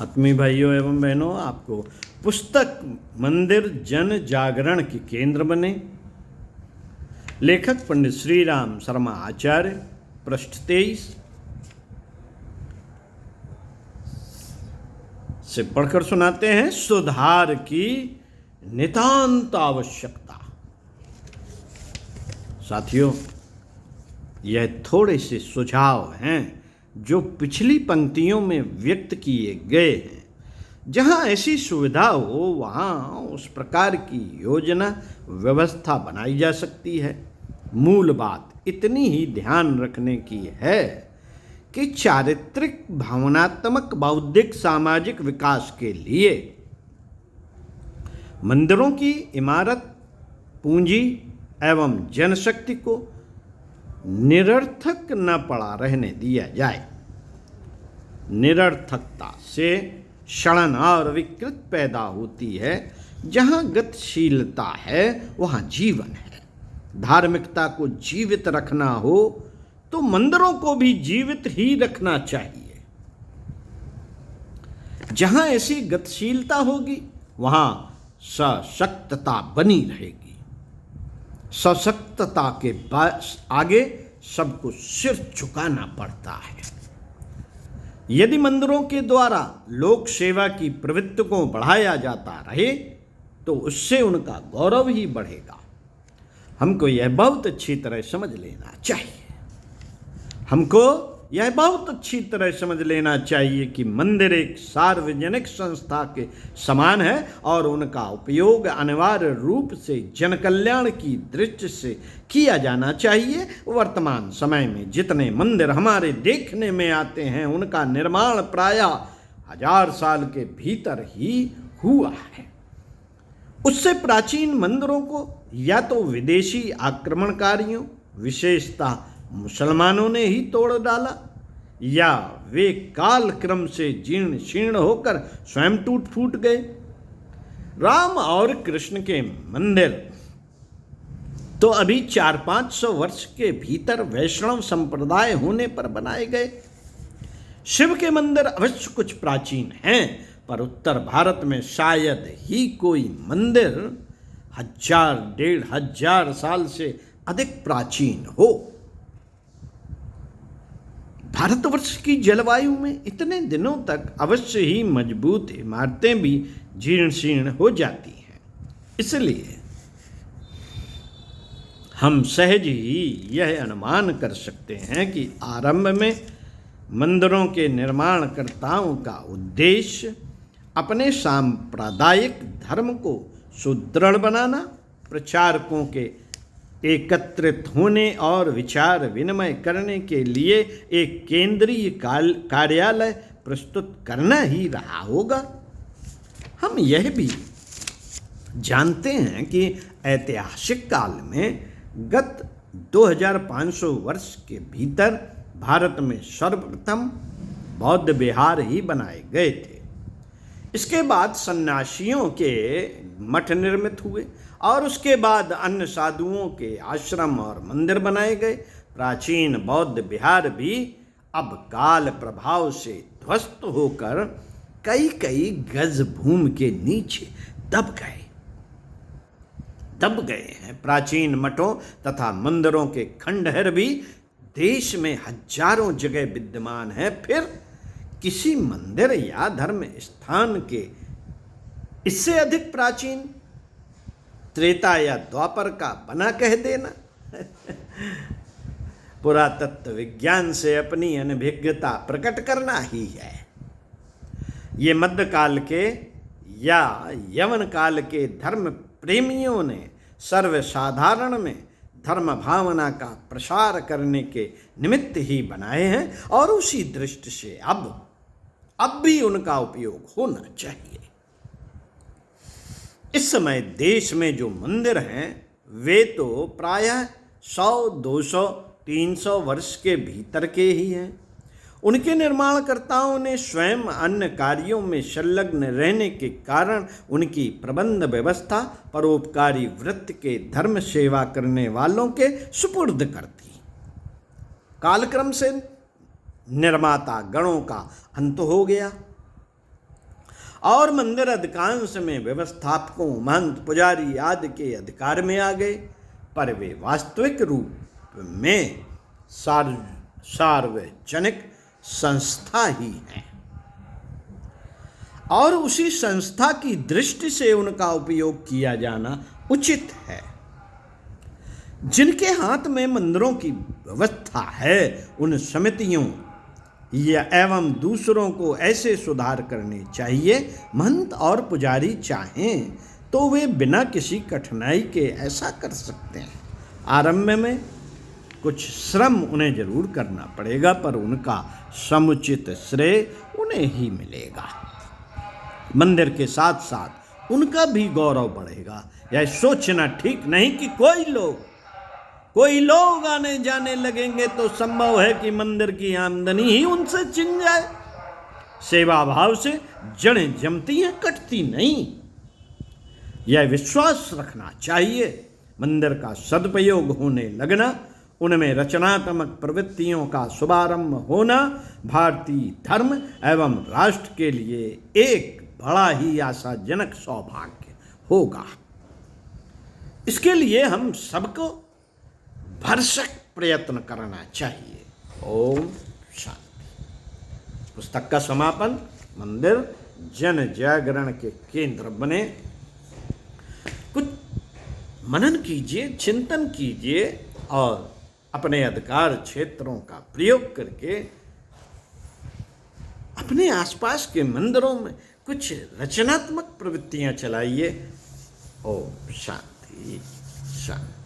आत्मीय भाइयों एवं बहनों, आपको पुस्तक मंदिर जन जागरण के केंद्र बने। लेखक पंडित श्री राम शर्मा आचार्य, पृष्ठ 23 से पढ़कर सुनाते हैं। सुधार की नितांत आवश्यकता। साथियों, यह थोड़े से सुझाव हैं जो पिछली पंक्तियों में व्यक्त किए गए हैं। जहां ऐसी सुविधा हो वहां उस प्रकार की योजना व्यवस्था बनाई जा सकती है। मूल बात इतनी ही ध्यान रखने की है कि चारित्रिक, भावनात्मक, बौद्धिक, सामाजिक विकास के लिए मंदिरों की इमारत, पूंजी एवं जनशक्ति को निरर्थक न पड़ा रहने दिया जाए। निरर्थकता से क्षरण और विकृत पैदा होती है। जहाँ गतिशीलता है वहाँ जीवन है। धार्मिकता को जीवित रखना हो तो मंदिरों को भी जीवित ही रखना चाहिए। जहाँ ऐसी गतिशीलता होगी वहाँ सशक्तता बनी रहेगी। सशक्तता के आगे सबको सिर झुकाना पड़ता है। यदि मंदिरों के द्वारा लोक सेवा की प्रवृत्ति को बढ़ाया जाता रहे तो उससे उनका गौरव ही बढ़ेगा। हमको यह बहुत अच्छी तरह समझ लेना चाहिए कि मंदिर एक सार्वजनिक संस्था के समान है और उनका उपयोग अनिवार्य रूप से जन कल्याण की दृष्टि से किया जाना चाहिए। वर्तमान समय में जितने मंदिर हमारे देखने में आते हैं उनका निर्माण प्रायः 1000 साल के भीतर ही हुआ है। उससे प्राचीन मंदिरों को या तो विदेशी आक्रमणकारियों, विशेषतः मुसलमानों ने ही तोड़ डाला, या वे काल क्रम से जीर्ण शीर्ण होकर स्वयं टूट फूट गए। राम और कृष्ण के मंदिर तो अभी 400-500 वर्ष के भीतर वैष्णव संप्रदाय होने पर बनाए गए। शिव के मंदिर अवश्य कुछ प्राचीन हैं, पर उत्तर भारत में शायद ही कोई मंदिर 1000-1500 साल से अधिक प्राचीन हो। भारतवर्ष की जलवायु में इतने दिनों तक अवश्य ही मजबूत इमारतें भी जीर्ण शीर्ण हो जाती हैं। इसलिए हम सहज ही यह अनुमान कर सकते हैं कि आरंभ में मंदिरों के निर्माणकर्ताओं का उद्देश्य अपने सांप्रदायिक धर्म को सुदृढ़ बनाना, प्रचारकों के एकत्रित होने और विचार विनिमय करने के लिए एक केंद्रीय कार्यालय प्रस्तुत करना ही रहा होगा। हम यह भी जानते हैं कि ऐतिहासिक काल में गत 2500 वर्ष के भीतर भारत में सर्वप्रथम बौद्ध विहार ही बनाए गए थे। इसके बाद सन्यासियों के मठ निर्मित हुए और उसके बाद अन्य साधुओं के आश्रम और मंदिर बनाए गए। प्राचीन बौद्ध विहार भी अब काल प्रभाव से ध्वस्त होकर कई कई गज भूमि के नीचे दब गए हैं। प्राचीन मठों तथा मंदिरों के खंडहर भी देश में हजारों जगह विद्यमान हैं। फिर किसी मंदिर या धर्म स्थान के इससे अधिक प्राचीन त्रेता या द्वापर का बना कह देना पुरातत्व विज्ञान से अपनी अनभिज्ञता प्रकट करना ही है। ये मध्यकाल के या यवन काल के धर्म प्रेमियों ने सर्वसाधारण में धर्म भावना का प्रसार करने के निमित्त ही बनाए हैं और उसी दृष्टि से अब भी उनका उपयोग होना चाहिए। इस समय देश में जो मंदिर हैं वे तो प्रायः 100, 200, 300 वर्ष के भीतर के ही हैं। उनके निर्माणकर्ताओं ने स्वयं अन्य कार्यों में संलग्न रहने के कारण उनकी प्रबंध व्यवस्था परोपकारी वृत्ति के धर्म सेवा करने वालों के सुपुर्द कर दी। कालक्रम से निर्माता गणों का अंत हो गया। और मंदिर अधिकांश में व्यवस्थापकों, महंत, पुजारी आदि के अधिकार में आ गए, पर वे वास्तविक रूप में सार्वजनिक संस्था ही हैं और उसी संस्था की दृष्टि से उनका उपयोग किया जाना उचित है। जिनके हाथ में मंदिरों की व्यवस्था है, उन समितियों या एवं दूसरों को ऐसे सुधार करने चाहिए, महंत और पुजारी चाहें तो वे बिना किसी कठिनाई के ऐसा कर सकते हैं। आरंभ में कुछ श्रम उन्हें जरूर करना पड़ेगा, पर उनका समुचित श्रेय उन्हें ही मिलेगा। मंदिर के साथ साथ उनका भी गौरव बढ़ेगा। यह सोचना ठीक नहीं कि कोई लोग आने जाने लगेंगे तो संभव है कि मंदिर की आमदनी ही उनसे छिन जाए। सेवा भाव से जड़ें जमती हैं, कटती नहीं। यह विश्वास रखना चाहिए, मंदिर का सदुपयोग होने लगना, उनमें रचनात्मक प्रवृत्तियों का शुभारंभ होना भारतीय धर्म एवं राष्ट्र के लिए एक बड़ा ही आशाजनक सौभाग्य होगा। इसके लिए हम सबको भरसक प्रयत्न करना चाहिए। ओम शांति। पुस्तक का समापन। मंदिर जन जागरण के केंद्र बने। कुछ मनन कीजिए, चिंतन कीजिए और अपने अधिकार क्षेत्रों का प्रयोग करके अपने आसपास के मंदिरों में कुछ रचनात्मक प्रवृत्तियां चलाइए। ओम शांति शांति।